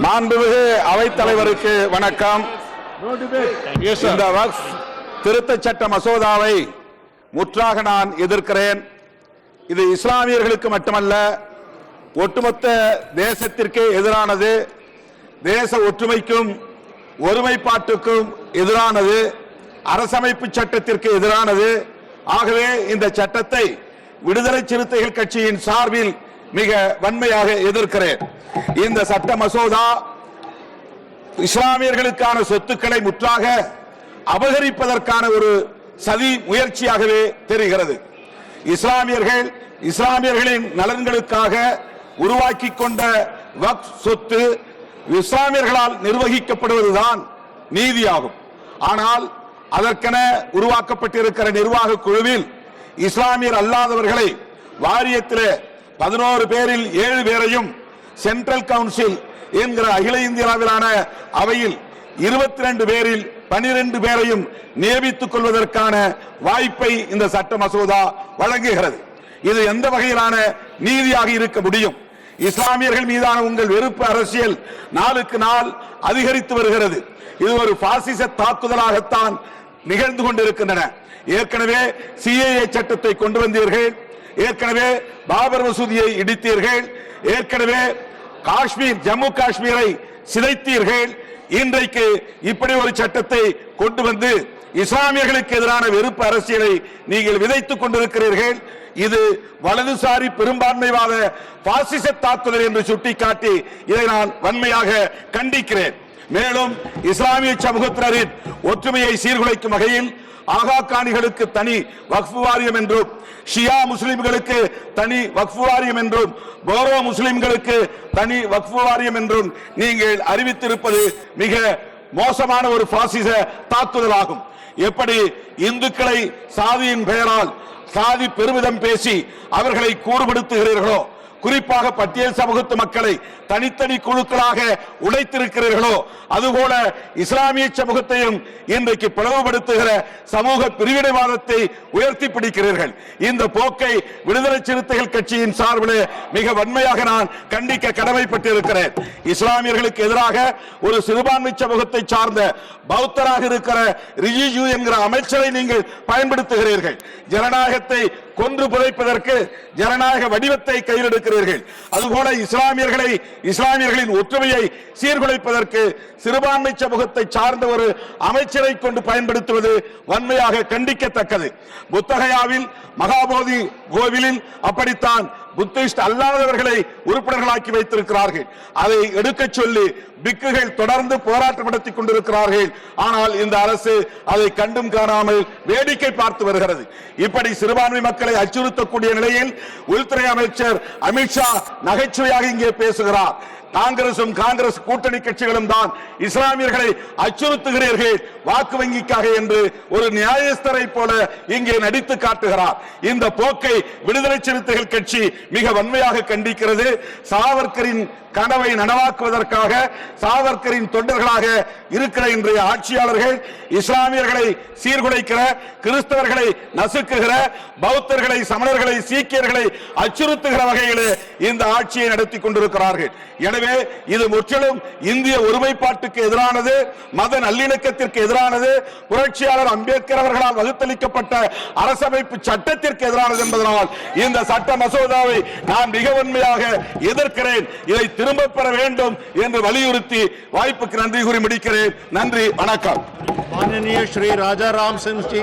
மாண்புமிகு அவைத்தலைவருக்கு வணக்கம். இந்த வக்ஃப் திருத்தச் சட்ட மசோதாவை முற்றாக நான் எதிர்க்கிறேன். இது இஸ்லாமியர்களுக்கு மட்டுமல்ல, ஒட்டுமொத்த தேசத்திற்கே எதிரானது, தேச ஒற்றுமைக்கும் ஒருமைப்பாட்டுக்கும் எதிரானது, அரசமைப்பு சட்டத்திற்கு எதிரானது. ஆகவே இந்த சட்டத்தை விடுதலை சிறுத்தைகள் கட்சியின் சார்பில் மிக வன்மையாக எதிர்க்கிறேன். இந்த சட்ட மசோதா இஸ்லாமியர்களுக்கான சொத்துக்களை முற்றாக அபகரிப்பதற்கான ஒரு சதி முயற்சியாகவே தெரிகிறது. இஸ்லாமியர்களின் நலன்களுக்காக உருவாக்கி கொண்ட வக்ஃப் சொத்து இஸ்லாமியர்களால் நிர்வகிக்கப்படுவதுதான் நீதியாகும். ஆனால் அதற்கென உருவாக்கப்பட்டிருக்கிற நிர்வாக குழுவில் இஸ்லாமியர் அல்லாதவர்களை வாரியத்தில் 11 பேரில் 7 பேரையும், சென்ட்ரல் கவுன்சில் என்கிற அகில இந்திய அளவிலான அவையில் 22 பேரில் 12 பேரையும் நியமித்துக் கொள்வதற்கான வாய்ப்பை இந்த சட்ட மசோதா வழங்குகிறது. இது எந்த வகையிலான நீதியாக இருக்க முடியும்? இஸ்லாமியர்கள் மீதான உங்கள் வெறுப்பு அரசியல் நாளுக்கு நாள் அதிகரித்து வருகிறது. இது ஒரு பாசிச தாக்குதலாகத்தான் நிகழ்ந்து கொண்டிருக்கின்றன. ஏற்கனவே சிஏஏ சட்டத்தை கொண்டு வந்தீர்கள், ஏற்கனவே பாபர் மசூதியை இடித்தீர்கள், ஏற்கனவே ஜம்மு காஷ்மீரை சிதைத்தீர்கள். இன்றைக்கு இப்படி ஒரு சட்டத்தை கொண்டு வந்து இஸ்லாமியர்களுக்கு எதிரான வெறுப்பு அரசியலை நீங்கள் விதைத்துக் கொண்டிருக்கிறீர்கள். இது வலதுசாரி பெரும்பான்மைவாத பாசிச தாக்குதல் என்று சுட்டிக்காட்டி இதை நான் வன்மையாக கண்டிக்கிறேன். மேலும் இஸ்லாமிய சமூகத்தினரின் ஒற்றுமையை சீர்குலைக்கும் வகையில் ஆகா காணிகளுக்கு தனி வக்ஃப் வாரியம் என்றும், ஷியா முஸ்லிம்களுக்கு தனி வக்ஃப் வாரியம் என்றும், போரோ முஸ்லிம்களுக்கு தனி வக்ஃப் வாரியம் என்றும் நீங்கள் அறிவித்திருப்பது மிக மோசமான ஒரு பாசிச தாக்குதலாகும். எப்படி இந்துக்களை சாதியின் பெயரால் சாதி பெருமிதம் பேசி அவர்களை கூறுபடுத்துகிறீர்களோ, குறிப்பாக பட்டியல் சமூகத்து மக்களை தனித்தனி குழுக்களாக உடைத்திருக்கிறீர்களோ, அதுபோல இஸ்லாமிய சமூகத்தையும் இன்றைக்கு பிளவுபடுத்துகிற சமூக பிரிவினைவாதத்தை உயர்த்தி பிடிக்கிறீர்கள். இந்த போக்கை விடுதலை சிறுத்தைகள் கட்சியின் சார்பில் மிக வன்மையாக நான் கண்டிக்க கடமைப்பட்டிருக்கிறேன். இஸ்லாமியர்களுக்கு எதிராக ஒரு சிறுபான்மை சமூகத்தை சார்ந்த பௌத்தராக இருக்கிற ரிஜிஜு என்கிற அமைச்சரை நீங்கள் பயன்படுத்துகிறீர்கள். ஜனநாயகத்தை கொன்று புதைப்பதற்கு ஜனநாயக வடிவத்தை கையில் எடுக்கிறீர்கள். அதுபோல இஸ்லாமியர்களின் ஒற்றுமையை சீர்குலைப்பதற்கு சிறுபான்மை சமூகத்தை சார்ந்த ஒரு அமைச்சரை கொண்டு பயன்படுத்துவது வன்மையாக கண்டிக்கத்தக்கது. புத்தகயாவில் மகாபோதி கோவிலில் அப்படித்தான் புத்திஸ்ட் அல்லாதவர்களை உறுப்பினர்களாக்கி வைத்திருக்கிறார்கள். அதை எடுக்க சொல்லி பிக்குகள் தொடர்ந்து போராட்டம் நடத்தி கொண்டிருக்கிறார்கள். ஆனால் இந்த அரசு அதை கண்டும் காணாமல் வேடிக்கை பார்த்து வருகிறது. இப்படி சிறுபான்மை மக்களை அச்சுறுத்தக்கூடிய நிலையில் உள்துறை அமைச்சர் அமித்ஷா நகைச்சுவையாக இங்கே பேசுகிறார். காங்கிரஸ் கூட்டணி கட்சிகளும் தான் இஸ்லாமியர்களை அச்சுறுத்துகிறீர்கள் வாக்கு வங்கிக்காக என்று ஒரு நியாயஸ்தரை போல இங்கே நடித்து காட்டுகிறார். இந்த போக்கை விடுதலை சிறுத்தைகள் கட்சி மிக வன்மையாக கண்டிக்கிறது. சாவர்கரின் கனவை நனவாக்குவதற்காக சாவர்கரின் தொண்டர்களாக இருக்கிற இன்றைய ஆட்சியாளர்கள் இஸ்லாமியர்களை சீர்குலைக்கிற, கிறிஸ்தவர்களை நசுக்குகிற, பௌத்தர்களை, சமணர்களை, சீக்கியர்களை அச்சுறுத்துகிற வகையில் இந்த ஆட்சியை நடத்தி கொண்டிருக்கிறார்கள். எனவே இது முற்றிலும் இந்திய ஒருமைப்பாட்டுக்கு எதிரானது, மத நல்லிணக்கத்திற்கு எதிரானது, புரட்சியாளர் அம்பேத்கர் அவர்களால் வகுத்தளிக்கப்பட்ட அரசமைப்பு சட்டத்திற்கு எதிரானது என்பதனால் இந்த சட்ட மசோதாவை நான் மிக வன்மையாக எதிர்க்கிறேன். இதை திரும்ப பெற வேண்டும் என்று வலியுறுத்தி வாய்ப்புக்கு நன்றி கூறி முடிக்கிறேன். நன்றி, வணக்கம். माननीय श्री राजा राम सिंह जी।